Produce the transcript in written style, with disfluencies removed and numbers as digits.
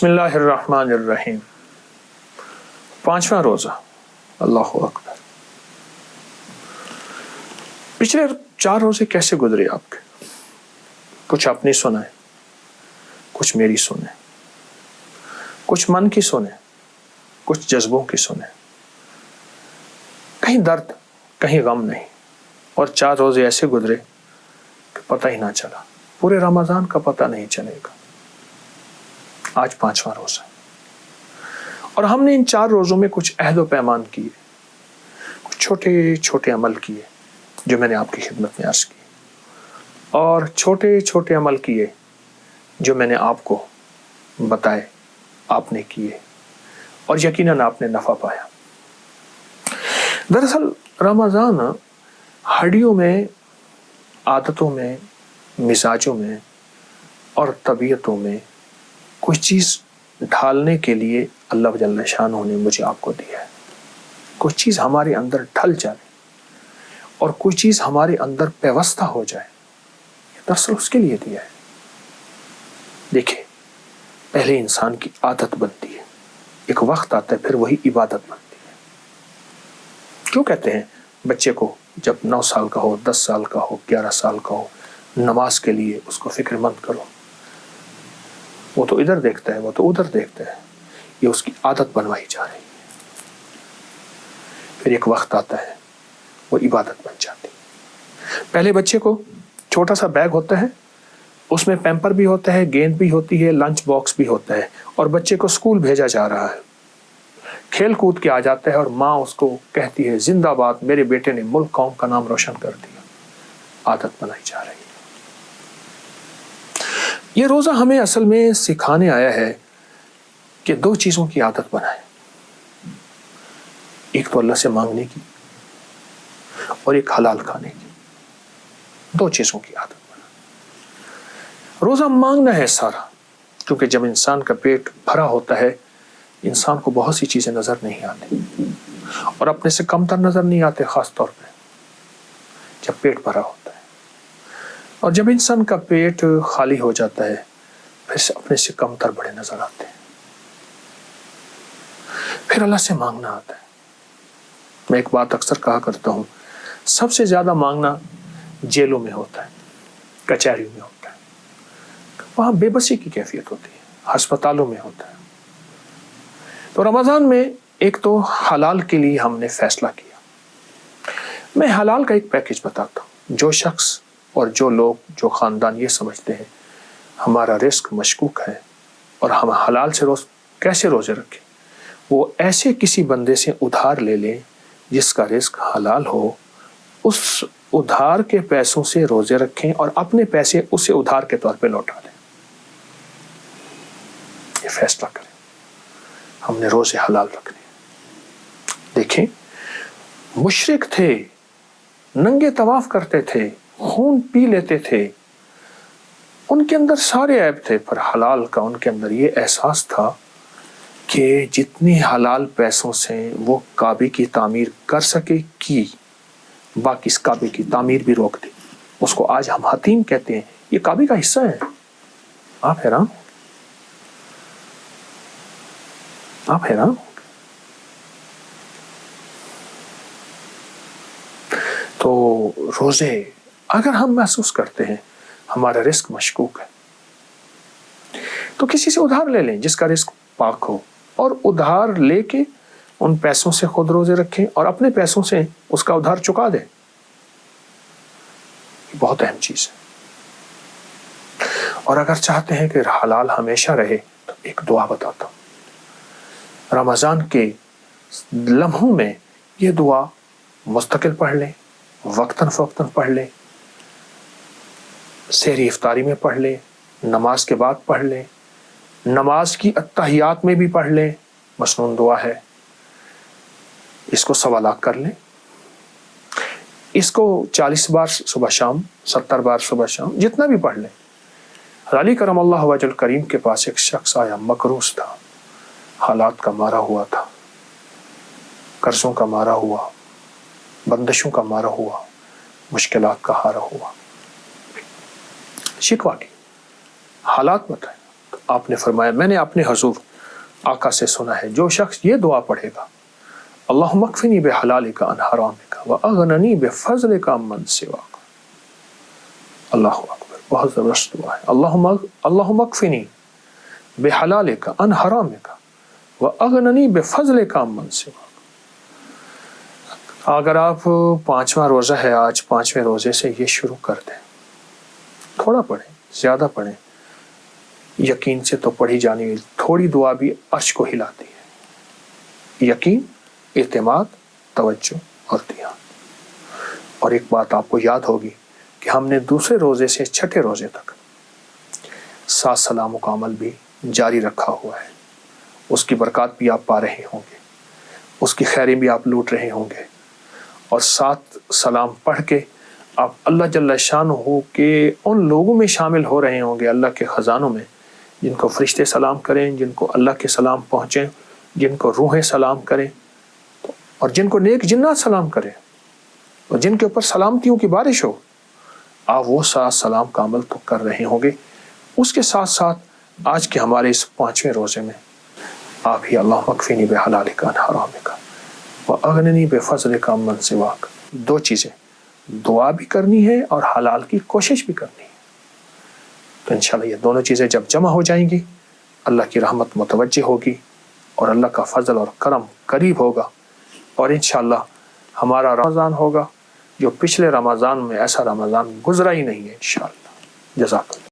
بسم اللہ الرحمن الرحیم۔ 5واں روزہ۔ اللہ اکبر۔ پچھلے 4 روزے کیسے گزرے آپ کے؟ کچھ اپنی سنائیں، کچھ میری سنیں، کچھ من کی سنیں، کچھ جذبوں کی سنیں۔ کہیں درد، کہیں غم نہیں، اور 4 روزے ایسے گزرے کہ پتہ ہی نہ چلا، پورے رمضان کا پتہ نہیں چلے گا۔ آج 5واں روزہ، اور ہم نے ان 4 روزوں میں کچھ عہد و پیمان کیے، کچھ چھوٹے چھوٹے عمل کیے جو میں نے آپ کی خدمت میں عرض کی، اور چھوٹے چھوٹے عمل کیے جو میں نے آپ کو بتائے، آپ نے کیے، اور یقیناً آپ نے نفع پایا۔ دراصل رمضان ہڈیوں میں، عادتوں میں، مزاجوں میں اور طبیعتوں میں کوئی چیز ڈھالنے کے لیے اللہ جل شانہ نے مجھے آپ کو دیا ہے۔ کوئی چیز ہمارے اندر ڈھل جائے اور کوئی چیز ہمارے اندر پیوستہ ہو جائے، یہ دراصل اس کے لیے دیا ہے۔ دیکھیں، پہلے انسان کی عادت بنتی ہے، ایک وقت آتا ہے پھر وہی عبادت بنتی ہے۔ کیوں کہتے ہیں بچے کو جب 9 سال کا ہو، 10 سال کا ہو، 11 سال کا ہو، نماز کے لیے اس کو فکر مند کرو؟ وہ تو ادھر دیکھتا ہے، وہ تو ادھر دیکھتا ہے، یہ اس کی عادت بنوائی جا رہی ہے۔ پھر ایک وقت آتا ہے وہ عبادت بن جاتی ہے۔ پہلے بچے کو چھوٹا سا بیگ ہوتا ہے، اس میں پیمپر بھی ہوتا ہے، گیند بھی ہوتی ہے، لنچ باکس بھی ہوتا ہے، اور بچے کو اسکول بھیجا جا رہا ہے۔ کھیل کود کے آ جاتا ہے اور ماں اس کو کہتی ہے زندہ باد، میرے بیٹے نے ملک قوم کا نام روشن کر دیا۔ عادت بنائی جا رہی ہے۔ یہ روزہ ہمیں اصل میں سکھانے آیا ہے کہ 2 چیزوں کی عادت بنائیں، ایک تو اللہ سے مانگنے کی اور ایک حلال کھانے کی۔ 2 چیزوں کی عادت بنائیں۔ روزہ مانگنا ہے سارا، کیونکہ جب انسان کا پیٹ بھرا ہوتا ہے انسان کو بہت سی چیزیں نظر نہیں آتی اور اپنے سے کمتر نظر نہیں آتے، خاص طور پہ جب پیٹ بھرا ہوتا ہے۔ اور جب انسان کا پیٹ خالی ہو جاتا ہے پھر اپنے سے کمتر بڑے نظر آتے ہیں، پھر اللہ سے مانگنا آتا ہے۔ میں ایک بات اکثر کہا کرتا ہوں، سب سے زیادہ مانگنا جیلوں میں ہوتا ہے، کچہریوں میں ہوتا ہے، وہاں بے بسی کی کیفیت ہوتی ہے، ہسپتالوں میں ہوتا ہے۔ تو رمضان میں ایک تو حلال کے لیے ہم نے فیصلہ کیا۔ میں حلال کا ایک پیکج بتاتا ہوں۔ جو شخص اور جو لوگ، جو خاندان یہ سمجھتے ہیں ہمارا رزق مشکوک ہے اور ہم حلال سے کیسے روزے رکھیں، وہ ایسے کسی بندے سے ادھار لے لیں جس کا رزق حلال ہو، اس ادھار کے پیسوں سے روزے رکھیں اور اپنے پیسے اسے ادھار کے طور پہ لوٹا دیں۔ یہ فیصلہ کریں، ہم نے روزے حلال رکھنے۔ دیکھیں، مشرک تھے، ننگے طواف کرتے تھے، خون پی لیتے تھے، ان کے اندر سارے عیب تھے، پر حلال کا ان کے اندر یہ احساس تھا کہ جتنی حلال پیسوں سے وہ کعبے کی تعمیر کر سکے کی، باقی اس کعبے کی تعمیر بھی روک دی۔ اس کو آج ہم حتیم کہتے ہیں، یہ کعبے کا حصہ ہے۔ آپ حیران، آپ حیران۔ تو روزے اگر ہم محسوس کرتے ہیں ہمارا رزق مشکوک ہے تو کسی سے ادھار لے لیں جس کا رزق پاک ہو، اور ادھار لے کے ان پیسوں سے خود روزے رکھیں اور اپنے پیسوں سے اس کا ادھار چکا دیں۔ یہ بہت اہم چیز ہے۔ اور اگر چاہتے ہیں کہ حلال ہمیشہ رہے تو ایک دعا بتاتا ہوں۔ رمضان کے لمحوں میں یہ دعا مستقل پڑھ لیں، وقتاً فوقتاً پڑھ لیں، سحری افطاری میں پڑھ لیں، نماز کے بعد پڑھ لیں، نماز کی اتحیات میں بھی پڑھ لیں۔ مسنون دعا ہے، اس کو 1.25 لاکھ کر لیں، اس کو 40 بار صبح شام، 70 بار صبح شام، جتنا بھی پڑھ لیں۔ علی کرم اللہ وجہ الکریم کے پاس ایک شخص آیا، مقروض تھا، حالات کا مارا ہوا تھا، قرضوں کا مارا ہوا، بندشوں کا مارا ہوا، مشکلات کا ہارا ہوا، شکوہ کی حالات بتائے۔ تو آپ نے فرمایا میں نے اپنے حضور آقا سے سنا ہے جو شخص یہ دعا پڑھے گا اللہم اکفنی بحلالک عن حرامک واغننی بفضلک عمن سواک. اللہ اکبر، بہت زبردست دعا ہے. اللہم اکفنی بحلالک عن حرامک واغننی بفضلک عمن سواک. اگر آپ 5واں روزہ ہے آج، 5ویں روزے سے یہ شروع کر دیں. تھوڑا پڑھیں، زیادہ پڑھیں، یقین سے تو پڑھی جانی تھوڑی دعا بھی عرش کو ہلاتی ہے. یقین، اعتماد، توجہ اور دھیان. اور ایک بات آپ کو یاد ہوگی کہ ہم نے دوسرے روزے سے چھٹے روزے تک 7 سلاموں کا عمل بھی جاری رکھا ہوا ہے. اس کی برکات بھی آپ پا رہے ہوں گے، اس کی خیریں بھی آپ لوٹ رہے ہوں گے، اور 7 سلام پڑھ کے آپ اللہ جل شانہ کے ان لوگوں میں شامل ہو رہے ہوں گے، اللہ کے خزانوں میں، جن کو فرشتے سلام کریں، جن کو اللہ کے سلام پہنچیں، جن کو روحیں سلام کریں، اور جن کو نیک جنات سلام کریں، اور جن کے اوپر سلامتیوں کی بارش ہو. آپ وہ 7 سلام کا عمل تو کر رہے ہوں گے. اس کے ساتھ ساتھ آج کے ہمارے اس 5ویں روزے میں آپ ہی اللہم اکفنی بحلالک عن حرامک واغننی بفضلک عمن سواک. 2 چیزیں، دعا بھی کرنی ہے اور حلال کی کوشش بھی کرنی ہے. تو انشاءاللہ یہ دونوں چیزیں جب جمع ہو جائیں گی، اللہ کی رحمت متوجہ ہوگی اور اللہ کا فضل اور کرم قریب ہوگا، اور انشاءاللہ ہمارا رمضان ہوگا جو پچھلے رمضان میں ایسا رمضان گزرا ہی نہیں ہے انشاءاللہ. جزاک اللہ.